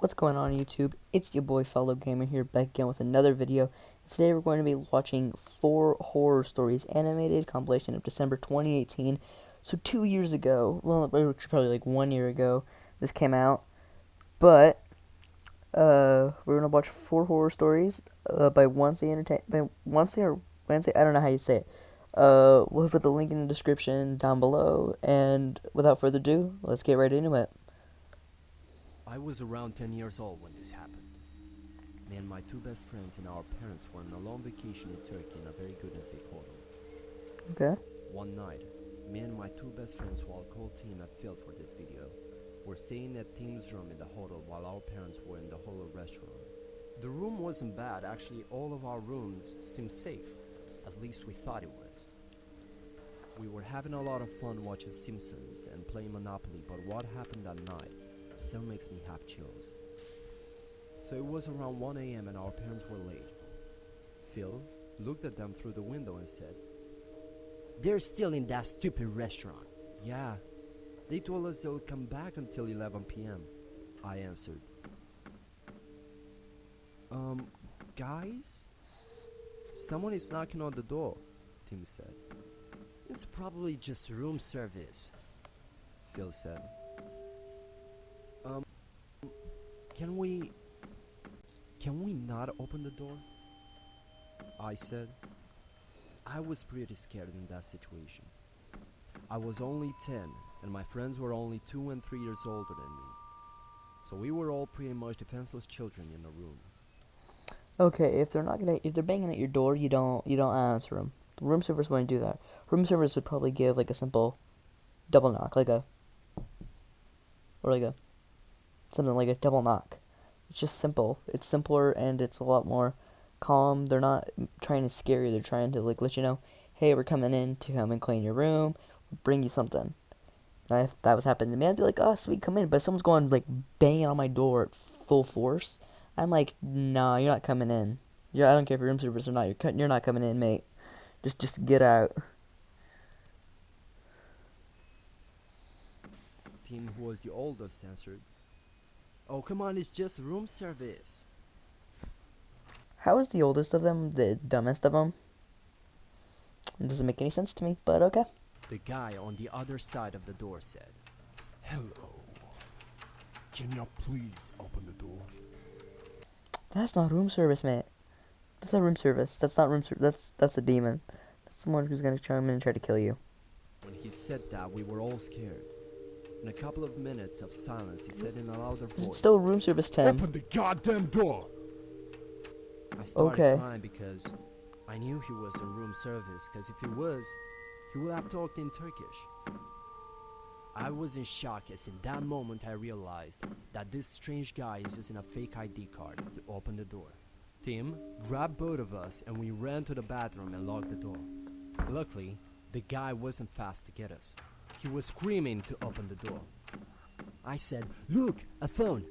What's going on YouTube? It's your boy Fellow Gamer here back again with another video. Today we're going to be watching 4 horror stories animated compilation of December 2018. So 2 years ago, well probably like 1 year ago, this came out. But we're gonna watch 4 horror stories by Wansee Entertainment, by Wansee or Wansee, I don't know how you say it. We'll put the link in the description down below, and without further ado, let's get right into it. I was around 10 years old when this happened. Me and my 2 best friends and our parents were on a long vacation in Turkey in a very good and safe hotel. Okay. One night, me and my 2 best friends, who I'll call Tim and Phil for this video, were staying at Tim's room in the hotel while our parents were in the hotel restaurant. The room wasn't bad, actually all of our rooms seemed safe. At least we thought it was. We were having a lot of fun watching Simpsons and playing Monopoly, but what happened that night still makes me have chills. So it was around 1 a.m. and our parents were late. Phil looked at them through the window and said, "They're still in that stupid restaurant." "Yeah, they told us they'll come back until 11 p.m. I answered. Guys? Someone is knocking on the door," Tim said. "It's probably just room service," Phil said. Can we not open the door?" I said. I was pretty scared in that situation. I was only 10, and my friends were only 2 and 3 years older than me. So we were all pretty much defenseless children in a room. Okay, if they're banging at your door, you don't answer them. The room service wouldn't do that. Room service would probably give like a simple double knock, something like a double knock. It's just simple. It's simpler and it's a lot more calm. They're not trying to scare you. They're trying to let you know, hey, we're coming in to come and clean your room, bring you something. And if that was happening to me, I'd be like, oh, sweet, come in. But if someone's going like banging on my door at full force, I'm like, nah, you're not coming in. I don't care if you're room service or not. You're not coming in, mate. Just get out. Tim, who was the oldest, answered, "Oh, come on, it's just room service." How is the oldest of them the dumbest of them? It doesn't make any sense to me, but okay. The guy on the other side of the door said, "Hello. Can you please open the door?" That's not room service, mate. That's not room service. That's not room service. That's a demon. That's someone who's gonna come in and try to kill you. When he said that, we were all scared. In a couple of minutes of silence, he said in a louder voice, It's still room service, Tim. Open the goddamn door! I started Okay. crying because I knew he was in room service, because if he was, he would have talked in Turkish. I was in shock as in that moment I realized that this strange guy is using a fake ID card to open the door. Tim grabbed both of us and we ran to the bathroom and locked the door. Luckily, the guy wasn't fast to get us. He was screaming to open the door. I said, "Look, a phone!"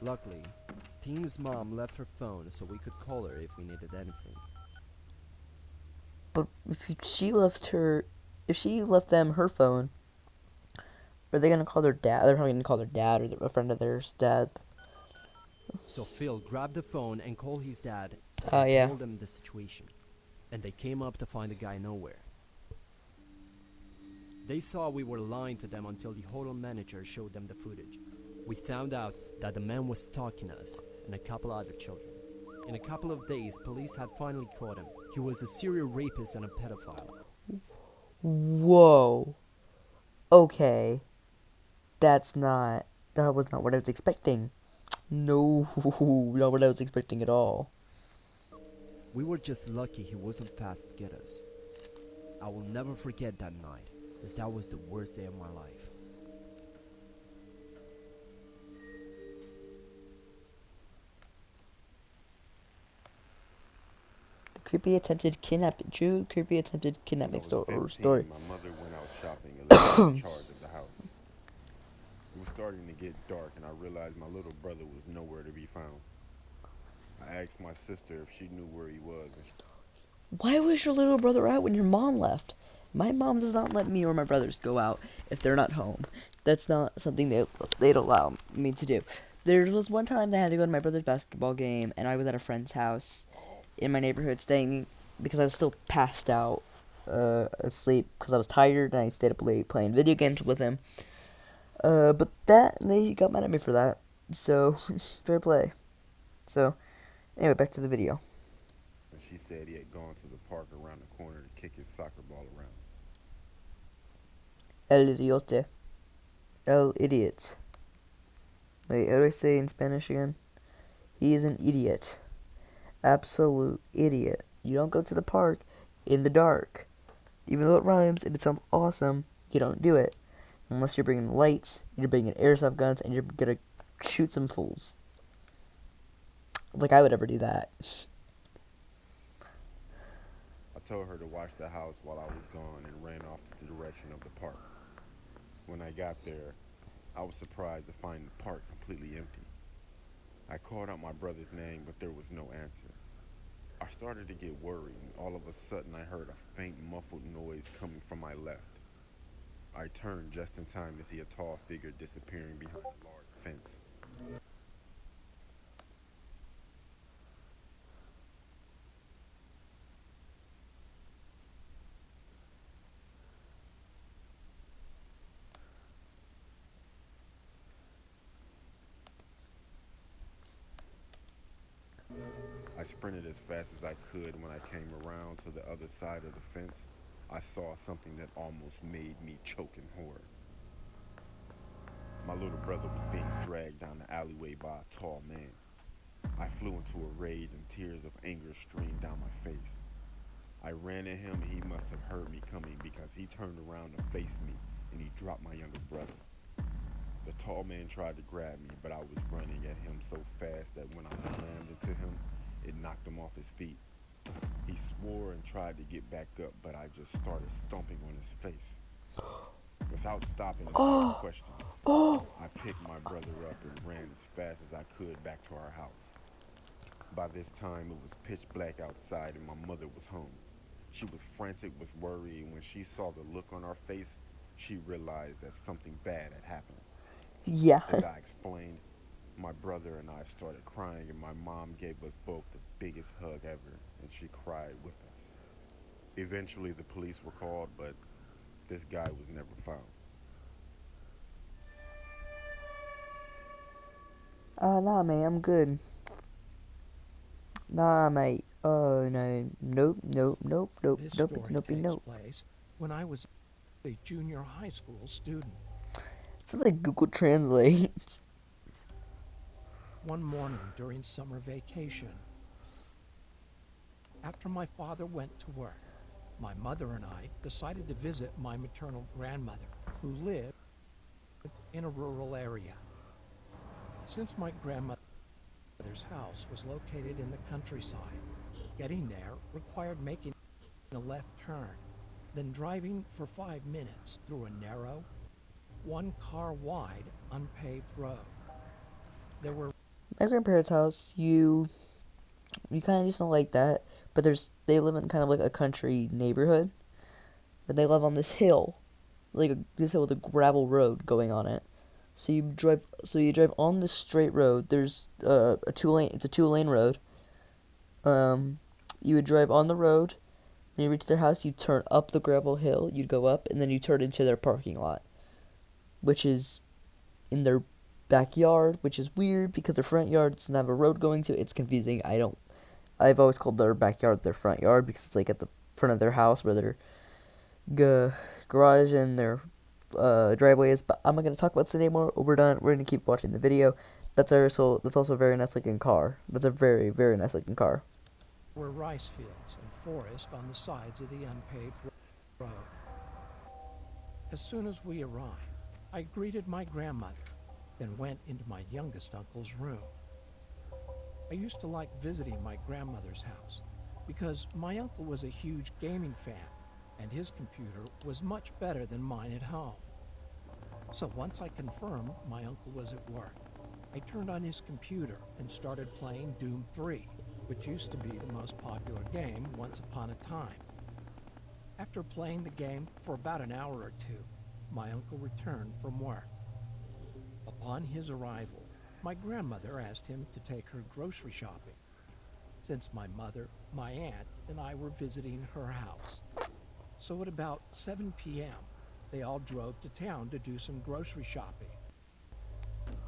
Luckily, Tim's mom left her phone so we could call her if we needed anything. But if she left them her phone, are they gonna call their dad? They're probably gonna call their dad or a friend of theirs' dad. So Phil grabbed the phone and called his dad Oh, and yeah. told him the situation. And they came up to find the guy nowhere. They thought we were lying to them until the hotel manager showed them the footage. We found out that the man was stalking us and a couple other children. In a couple of days, police had finally caught him. He was a serial rapist and a pedophile. Whoa. Okay. That was not what I was expecting. No, not what I was expecting at all. We were just lucky he wasn't fast to get us. I will never forget that night, as that was the worst day of my life. True creepy attempted kidnapping I was story. 15, my mother went out shopping and left me in charge of the house. It was starting to get dark and I realized my little brother was nowhere to be found. I asked my sister if she knew where he was. Why was your little brother out when your mom left? My mom does not let me or my brothers go out if they're not home. That's not something they'd allow me to do. There was one time that I had to go to my brother's basketball game, and I was at a friend's house in my neighborhood staying because I was still passed out, asleep because I was tired and I stayed up late playing video games with him. But that they got mad at me for that. So fair play. So anyway, back to the video. And she said he had gone to the park around the corner to kick his soccer ball around. El idiote. El idiot. Wait, how do I say in Spanish again? He is an idiot. Absolute idiot. You don't go to the park in the dark. Even though it rhymes and it sounds awesome, you don't do it. Unless you're bringing lights, you're bringing airsoft guns, and you're gonna shoot some fools. Like I would ever do that. I told her to watch the house while I was gone and ran off to the direction of the park. When I got there, I was surprised to find the park completely empty. I called out my brother's name, but there was no answer. I started to get worried, and all of a sudden I heard a faint muffled noise coming from my left. I turned just in time to see a tall figure disappearing behind a large fence. I sprinted as fast as I could. When I came around to the other side of the fence, I saw something that almost made me choke in horror. My little brother was being dragged down the alleyway by a tall man. I flew into a rage and tears of anger streamed down my face. I ran at him and he must have heard me coming because he turned around to face me and he dropped my younger brother. The tall man tried to grab me, but I was running at him so fast that when I slammed into him, it knocked him off his feet. He swore and tried to get back up, but I just started stomping on his face. Without stopping to ask questions, I picked my brother up and ran as fast as I could back to our house. By this time, it was pitch black outside and my mother was home. She was frantic with worry, and when she saw the look on our face, she realized that something bad had happened. Yeah. As I explained, my brother and I started crying, and my mom gave us both the biggest hug ever, and she cried with us. Eventually, the police were called, but this guy was never found. Nah, mate, I'm good. Nah, mate. Oh, no. Nope, nope, nope, nope, This nope, story nope, takes nope. place when I was a junior high school student. Sounds like Google Translate. One morning during summer vacation, after my father went to work, my mother and I decided to visit my maternal grandmother, who lived in a rural area. Since my grandmother's house was located in the countryside, getting there required making a left turn, then driving for 5 minutes through a narrow, one-car-wide, unpaved road. There were My grandparents' house, you kind of just don't like that, but they live in kind of like a country neighborhood, but they live on this hill, this hill with a gravel road going on it. So you drive on this straight road. There's a it's a 2-lane road. You would drive on the road. When you reach their house, you turn up the gravel hill. You'd go up, and then you turn into their parking lot, which is in their backyard, which is weird because their front yard doesn't have a road going to it. It's confusing. I've always called their backyard their front yard because it's like at the front of their house where their garage and their driveway is. But I'm not gonna talk about this anymore. We're done. We're gonna keep watching the video. That's also a very nice looking car. That's a very, very nice looking car. rice fields and forest on the sides of the unpaved road. As soon as we arrived, I greeted my grandmother, then went into my youngest uncle's room. I used to like visiting my grandmother's house because my uncle was a huge gaming fan and his computer was much better than mine at home. So once I confirmed my uncle was at work, I turned on his computer and started playing Doom 3, which used to be the most popular game once upon a time. After playing the game for about an hour or two, my uncle returned from work. Upon his arrival, My grandmother asked him to take her grocery shopping, since my mother, my aunt, and I were visiting her house. So at about 7 p.m., they all drove to town to do some grocery shopping.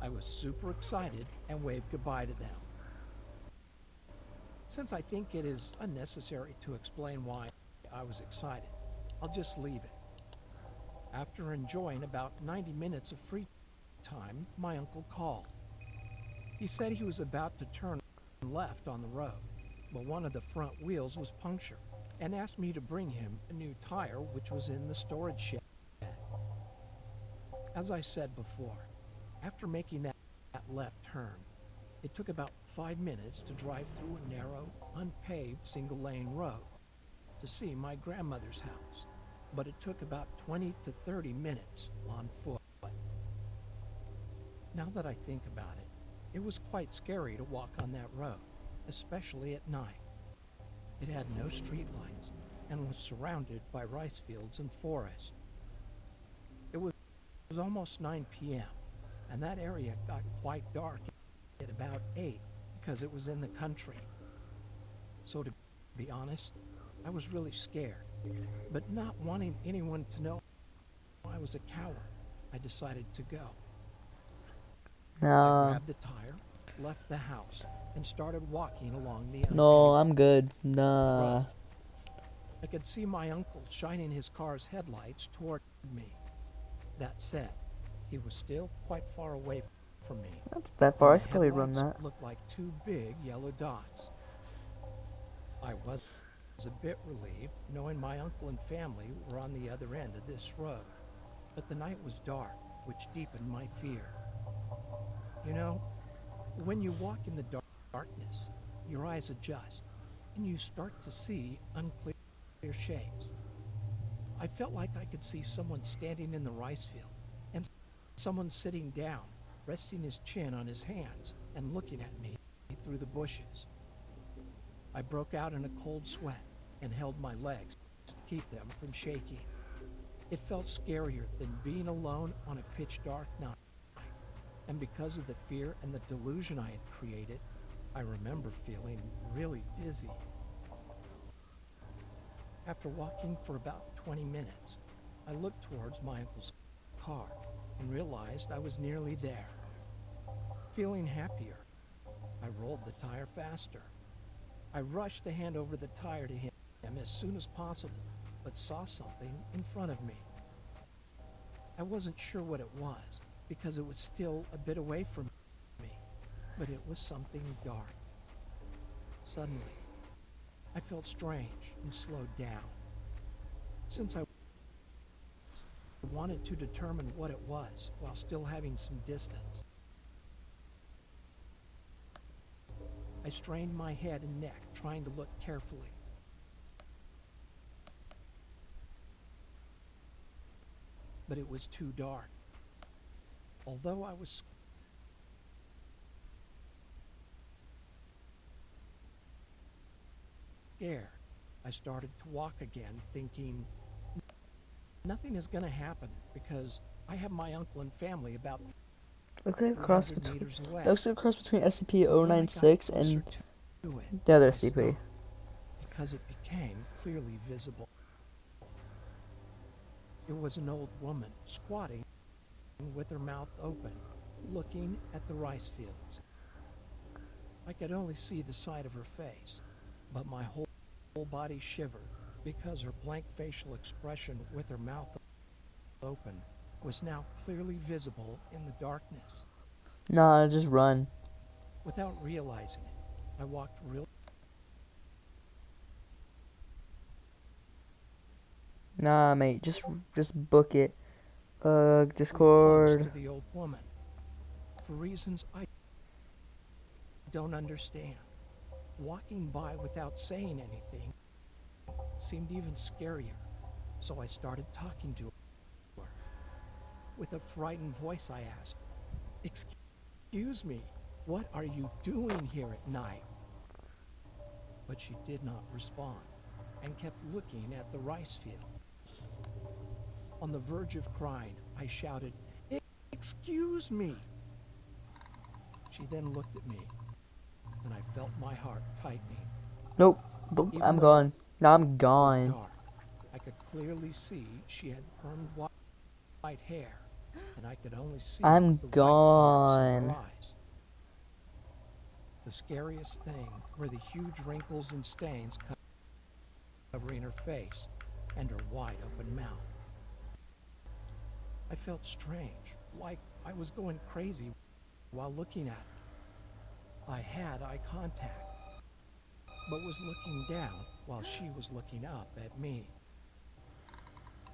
I was super excited and waved goodbye to them. Since I think it is unnecessary to explain why I was excited, I'll just leave it. After enjoying about 90 minutes of free time, my uncle called. He said he was about to turn left on the road, but one of the front wheels was punctured, and asked me to bring him a new tire which was in the storage shed. As I said before, after making that left turn, it took about 5 minutes to drive through a narrow, unpaved single-lane road to see my grandmother's house, but it took about 20 to 30 minutes on foot. Now that I think about it, it was quite scary to walk on that road, especially at night. It had no streetlights and was surrounded by rice fields and forest. It was almost 9 p.m., and that area got quite dark at about 8 because it was in the country. So to be honest, I was really scared, but not wanting anyone to know I was a coward, I decided to go. I Nah. grabbed the tire, left the house, and started walking along the No, unpaved I'm good. Nah. road. I could see my uncle shining his car's headlights toward me. That said, he was still quite far away from me, That's that and far. I the could probably run headlights that. looked like two big yellow dots. I was a bit relieved knowing my uncle and family were on the other end of this road, but the night was dark, which deepened my fear. You know, when you walk in the darkness, your eyes adjust, and you start to see unclear shapes. I felt like I could see someone standing in the rice field, and someone sitting down, resting his chin on his hands, and looking at me through the bushes. I broke out in a cold sweat and held my legs to keep them from shaking. It felt scarier than being alone on a pitch-dark night. And because of the fear and the delusion I had created, I remember feeling really dizzy. After walking for about 20 minutes, I looked towards my uncle's car and realized I was nearly there. Feeling happier, I rolled the tire faster. I rushed to hand over the tire to him as soon as possible, but saw something in front of me. I wasn't sure what it was, because it was still a bit away from me, but it was something dark. Suddenly, I felt strange and slowed down. Since I wanted to determine what it was while still having some distance, I strained my head and neck, trying to look carefully. But it was too dark. Although I was scared, I started to walk again, thinking, nothing is going to happen because I have my uncle and family about Okay, 300 meters away. looks like a cross between When I got SCP-096 closer and to it, the other I SCP. stopped because it became clearly visible. It was an old woman squatting with her mouth open, looking at the rice fields. I could only see the side of her face, but my whole body shivered because her blank facial expression with her mouth open was now clearly visible in the darkness. Nah, just run. Without realizing it, I walked real Nah, mate, just book it. close Discord. to the old woman for reasons I don't understand. Walking by without saying anything seemed even scarier, so I started talking to her. With a frightened voice, I asked, "Excuse me, what are you doing here at night?" But she did not respond and kept looking at the rice field. On the verge of crying, I shouted, "Excuse me!" She then looked at me, and I felt my heart tightening. Nope. Even I'm though gone. Now I'm it was gone. dark, I could clearly see she had permed white hair, and I could only see I'm the white parts of her gone. eyes. The scariest thing were the huge wrinkles and stains covering her face and her wide open mouth. I felt strange, like I was going crazy while looking at her. I had eye contact, but was looking down while she was looking up at me.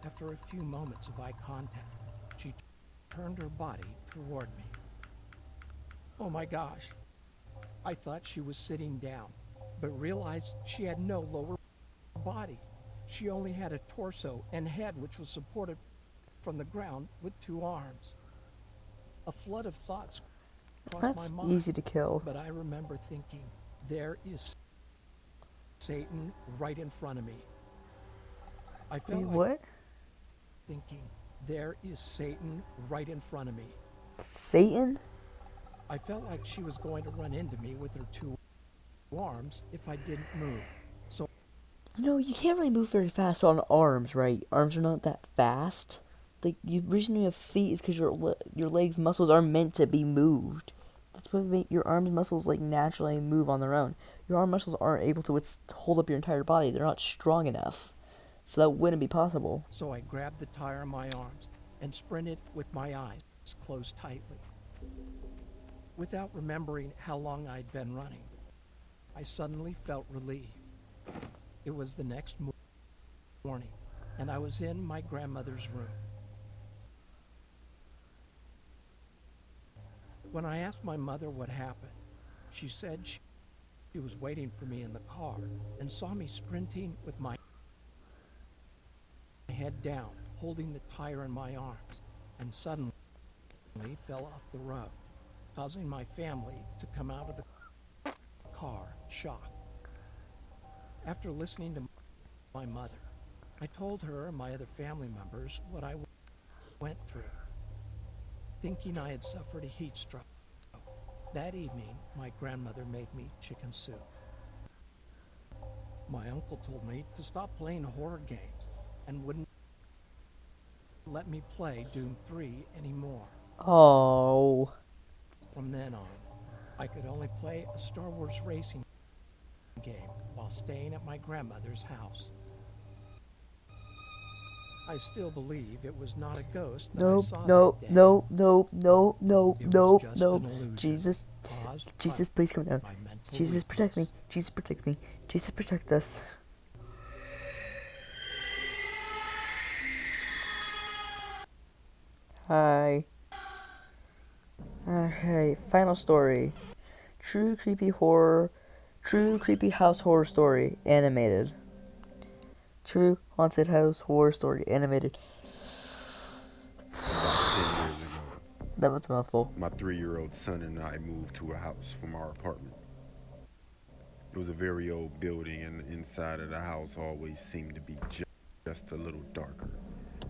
After a few moments of eye contact, she turned her body toward me. Oh my gosh, I thought she was sitting down, but realized she had no lower body. She only had a torso and head which was supported from the ground with 2 arms. A flood of thoughts crossed my That's mind, easy to kill. but I remember thinking, there is Satan right in front of me. I felt Wait, like what? thinking, there is Satan right in front of me. Satan? I felt like she was going to run into me with her 2 arms if I didn't move. So You know, you can't really move very fast on arms, right? Arms are not that fast. Like, the reason you have feet is because your legs muscles are meant to be moved. That's what make your arms muscles like naturally move on their own. Your arm muscles aren't able to hold up your entire body. They're not strong enough. So that wouldn't be possible. So I grabbed the tire in my arms and sprinted with my eyes closed tightly. Without remembering how long I'd been running, I suddenly felt relieved. It was the next morning, and I was in my grandmother's room. When I asked my mother what happened, she said she was waiting for me in the car and saw me sprinting with my head down, holding the tire in my arms, and suddenly fell off the road, causing my family to come out of the car shocked. After listening to my mother, I told her and my other family members what I went through, thinking I had suffered a heat stroke. That evening, my grandmother made me chicken soup. My uncle told me to stop playing horror games and wouldn't let me play Doom 3 anymore. Oh. From then on, I could only play a Star Wars racing game while staying at my grandmother's house. I still believe it was not a ghost that I Nope, saw nope, that day. nope, nope, nope, nope, It was nope, just nope. an illusion Jesus, caused Jesus, please come down. by mental Jesus, protect me. weakness. Jesus, protect me. Jesus, protect us. Hi. Alright, final story. True creepy house horror story, animated. True haunted house horror story, animated. About 10 years ago, That was a mouthful. my 3-year-old son and I moved to a house from our apartment. It was a very old building, and the inside of the house always seemed to be just a little darker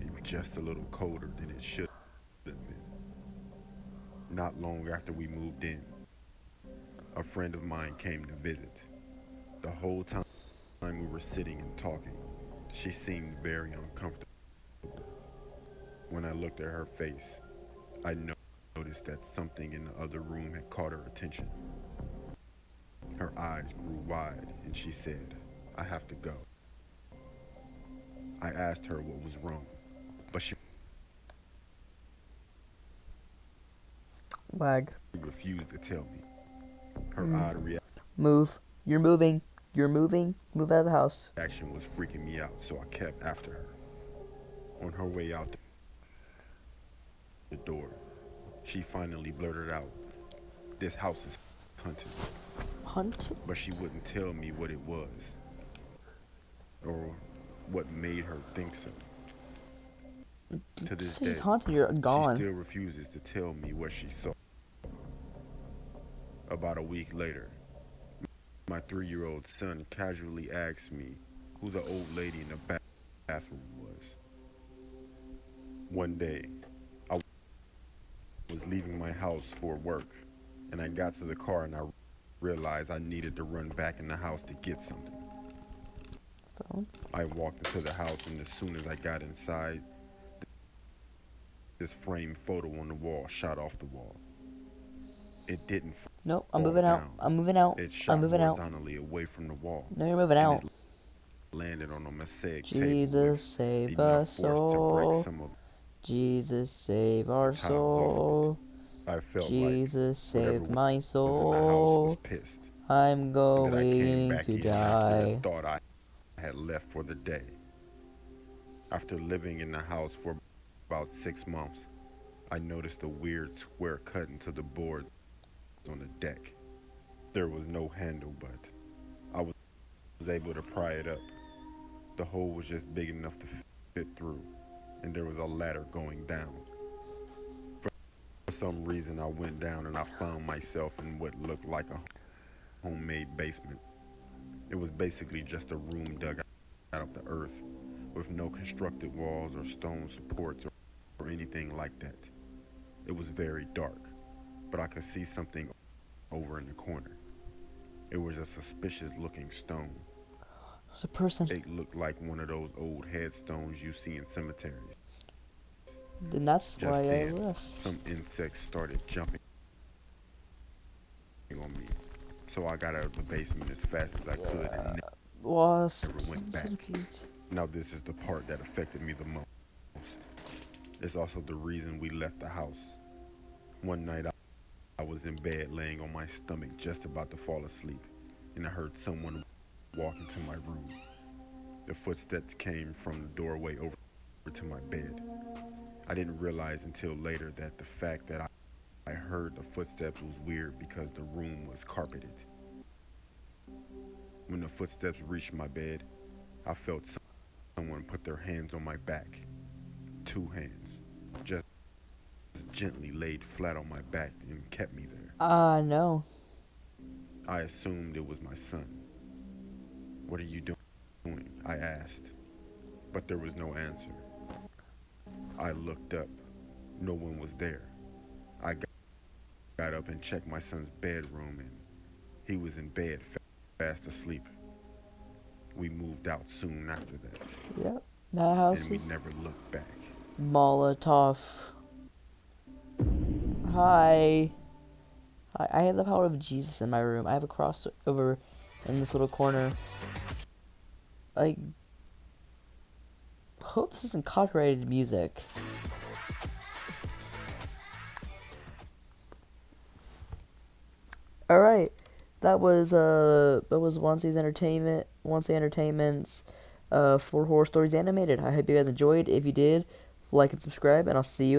and just a little colder than it should have been. Not long after we moved in, a friend of mine came to visit. The whole time we were sitting and talking, she seemed very uncomfortable. When I looked at her face, I noticed that something in the other room had caught her attention. Her eyes grew wide and she said, "I have to go." I asked her what was wrong, but she Lag. refused to tell me. Her odd Move. You're moving. You're moving. Move out of the house. reaction was freaking me out, so I kept after her. On her way out the door, she finally blurted out, "This house is haunted," Hunt? but she wouldn't tell me what it was or what made her think so. To this This is day, haunted. You're she gone. still refuses to tell me what she saw. About a week later, my 3-year-old son casually asked me who the old lady in the bathroom was. One day, I was leaving my house for work and I got to the car and I realized I needed to run back in the house to get something. Phone. I walked into the house, and as soon as I got inside, this framed photo on the wall shot off the wall. It didn't Nope, I'm fall moving out. down. I'm moving out. It I'm shot moving out. horizontally away from the wall, No, you're moving and out. it landed on a mosaic table Jesus, with save enough our force to break soul. some of Jesus, save the our tiles off of it. soul. I felt like Jesus, whatever save my was in the house was soul. pissed, I'm and that I came going back to in after the die. thought I had left for the day. After living in the house for about 6 months, I noticed a weird square cut into the boards on the deck. There was no handle, but I was able to pry it up. The hole was just big enough to fit through, and there was a ladder going down. For some reason, I went down and I found myself in what looked like a homemade basement. It was basically just a room dug out of the earth, with no constructed walls or stone supports or anything like that. It was very dark, but I could see something over in the corner. It was a suspicious looking stone. There's a person. It looked like one of those old headstones you see in cemeteries. Then that's why Just I then, left. some insects started jumping on me. So I got out of the basement as fast as I could and never Wasps went and back. centipedes. Now this is the part that affected me the most. It's also the reason we left the house. One night I was in bed laying on my stomach just about to fall asleep, and I heard someone walk into my room. The footsteps came from the doorway over to my bed. I didn't realize until later that the fact that I heard the footsteps was weird because the room was carpeted. When the footsteps reached my bed, I felt someone put their hands on my back. Two hands, just gently laid flat on my back and kept me there. No. I assumed it was my son. "What are you doing?" I asked, but there was no answer. I looked up. No one was there. I got up and checked my son's bedroom, and he was in bed fast asleep. We moved out soon after that, Yep. That house and we is never looked back. Molotov. Hi. I have the power of Jesus in my room. I have a cross over in this little corner. I hope this isn't copyrighted music. Alright. That was Wansee Entertainment's 4 horror stories animated. I hope you guys enjoyed. If you did, like and subscribe, and I'll see you